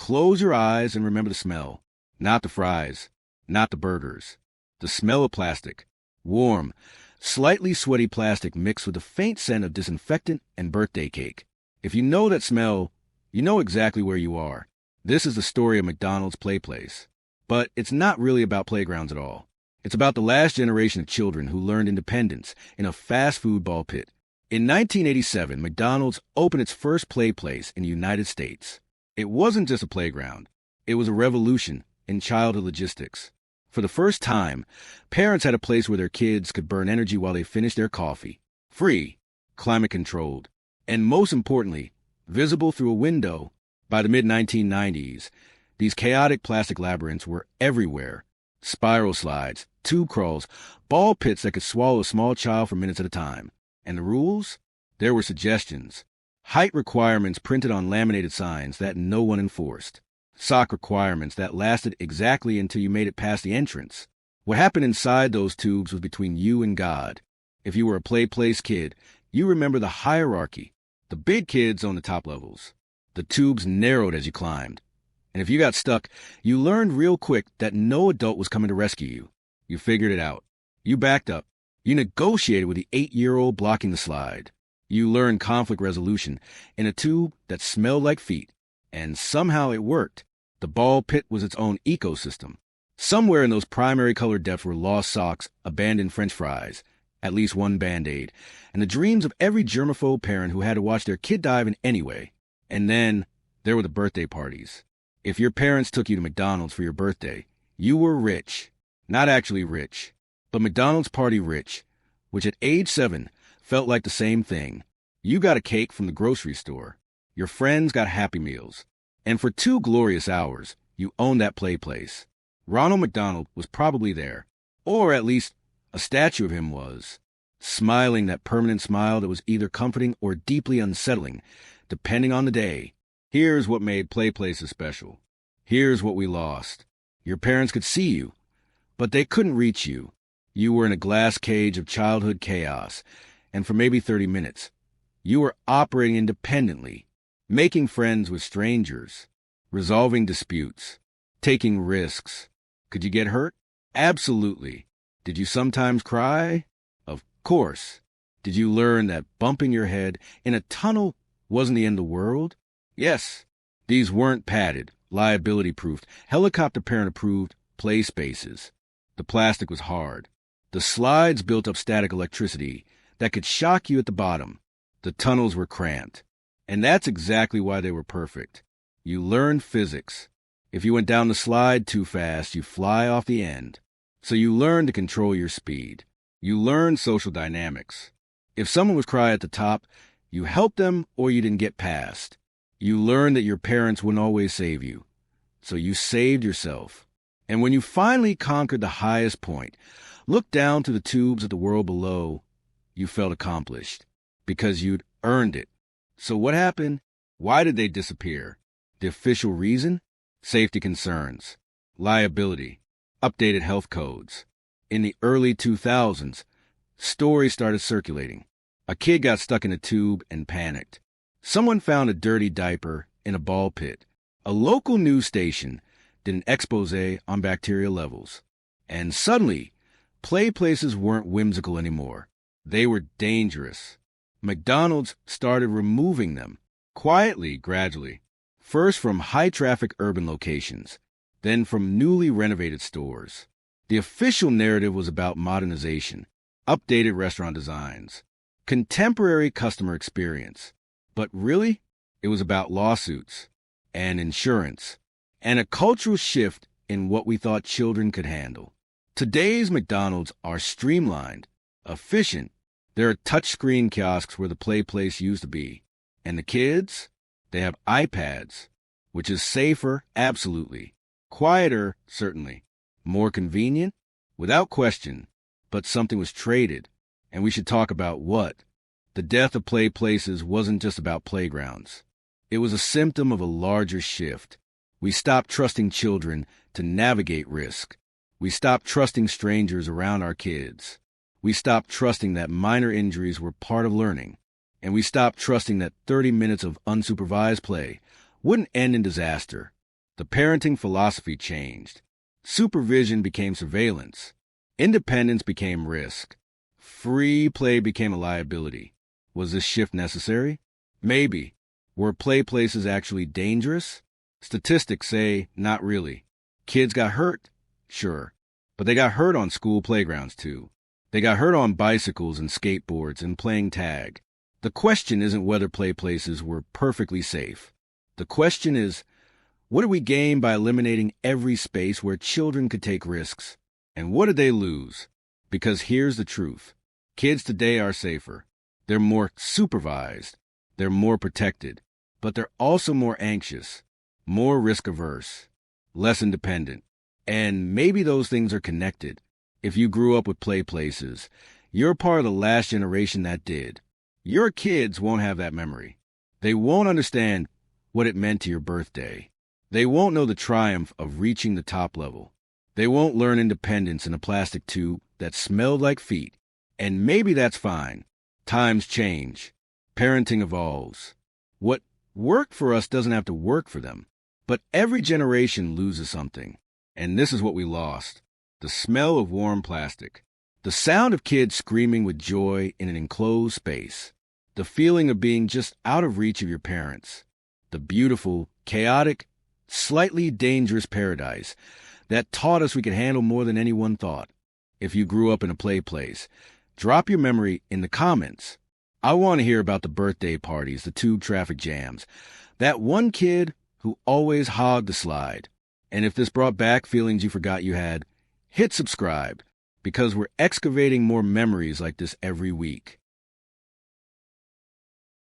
Close your eyes and remember the smell. Not the fries, not the burgers. The smell of plastic. Warm, slightly sweaty plastic mixed with a faint scent of disinfectant and birthday cake. If you know that smell, you know exactly where you are. This is the story of McDonald's PlayPlace. But it's not really about playgrounds at all. It's about the last generation of children who learned independence in a fast food ball pit. In 1987, McDonald's opened its first PlayPlace in the United States. It wasn't just a playground. It was a revolution in childhood logistics. For the first time, parents had a place where their kids could burn energy while they finished their coffee. Free, climate-controlled, and most importantly, visible through a window. By the mid-1990s, these chaotic plastic labyrinths were everywhere. Spiral slides, tube crawls, ball pits that could swallow a small child for minutes at a time. And the rules? There were suggestions. Height requirements printed on laminated signs that no one enforced. Sock requirements that lasted exactly until you made it past the entrance. What happened inside those tubes was between you and God. If you were a PlayPlace kid, you remember the hierarchy. The big kids on the top levels. The tubes narrowed as you climbed. And if you got stuck, you learned real quick that no adult was coming to rescue you. You figured it out. You backed up. You negotiated with the 8-year-old blocking the slide. You learned conflict resolution in a tube that smelled like feet. And somehow it worked. The ball pit was its own ecosystem. Somewhere in those primary colored depths were lost socks, abandoned French fries, at least one Band-Aid, and the dreams of every germaphobe parent who had to watch their kid dive in anyway. And then there were the birthday parties. If your parents took you to McDonald's for your birthday, you were rich. Not actually rich, but McDonald's party rich, which at age 7 felt like the same thing. You got a cake from the grocery store. Your friends got Happy Meals. And for 2 glorious hours, you owned that PlayPlace. Ronald McDonald was probably there, or at least a statue of him was, smiling that permanent smile that was either comforting or deeply unsettling, depending on the day. Here's what made PlayPlaces special. Here's what we lost. Your parents could see you, but they couldn't reach you. You were in a glass cage of childhood chaos, and for maybe 30 minutes, you were operating independently, making friends with strangers, resolving disputes, taking risks. Could you get hurt? Absolutely. Did you sometimes cry? Of course. Did you learn that bumping your head in a tunnel wasn't the end of the world? Yes. These weren't padded, liability-proofed, helicopter parent-approved play spaces. The plastic was hard. The slides built up static electricity that could shock you at the bottom. The tunnels were cramped. And that's exactly why they were perfect. You learned physics. If you went down the slide too fast, you fly off the end. So you learned to control your speed. You learned social dynamics. If someone was crying at the top, you helped them or you didn't get past. You learned that your parents wouldn't always save you. So you saved yourself. And when you finally conquered the highest point, looked down through the tubes of the world below, you felt accomplished. Because you'd earned it. So what happened? Why did they disappear? The official reason? Safety concerns, liability, updated health codes. In the early 2000s, stories started circulating. A kid got stuck in a tube and panicked. Someone found a dirty diaper in a ball pit. A local news station did an expose on bacteria levels. And suddenly, PlayPlaces weren't whimsical anymore. They were dangerous. McDonald's started removing them, quietly, gradually. First from high-traffic urban locations, then from newly renovated stores. The official narrative was about modernization, updated restaurant designs, contemporary customer experience. But really, it was about lawsuits and insurance and a cultural shift in what we thought children could handle. Today's McDonald's are streamlined, efficient. There are touchscreen kiosks where the PlayPlace used to be. And the kids? They have iPads, which is safer, absolutely. Quieter, certainly. More convenient? Without question. But something was traded, and we should talk about what. The death of PlayPlaces wasn't just about playgrounds. It was a symptom of a larger shift. We stopped trusting children to navigate risk. We stopped trusting strangers around our kids. We stopped trusting that minor injuries were part of learning. And we stopped trusting that 30 minutes of unsupervised play wouldn't end in disaster. The parenting philosophy changed. Supervision became surveillance. Independence became risk. Free play became a liability. Was this shift necessary? Maybe. Were play places actually dangerous? Statistics say not really. Kids got hurt? Sure. But they got hurt on school playgrounds too. They got hurt on bicycles and skateboards and playing tag. The question isn't whether play places were perfectly safe. The question is, what did we gain by eliminating every space where children could take risks? And what did they lose? Because here's the truth. Kids today are safer. They're more supervised. They're more protected. But they're also more anxious, more risk-averse, less independent. And maybe those things are connected. If you grew up with play places, you're part of the last generation that did. Your kids won't have that memory. They won't understand what it meant to your birthday. They won't know the triumph of reaching the top level. They won't learn independence in a plastic tube that smelled like feet. And maybe that's fine. Times change. Parenting evolves. What worked for us doesn't have to work for them. But every generation loses something. And this is what we lost. The smell of warm plastic. The sound of kids screaming with joy in an enclosed space. The feeling of being just out of reach of your parents. The beautiful, chaotic, slightly dangerous paradise that taught us we could handle more than anyone thought. If you grew up in a play place, drop your memory in the comments. I want to hear about the birthday parties, the tube traffic jams, that one kid who always hogged the slide. And if this brought back feelings you forgot you had, hit subscribe, because we're excavating more memories like this every week.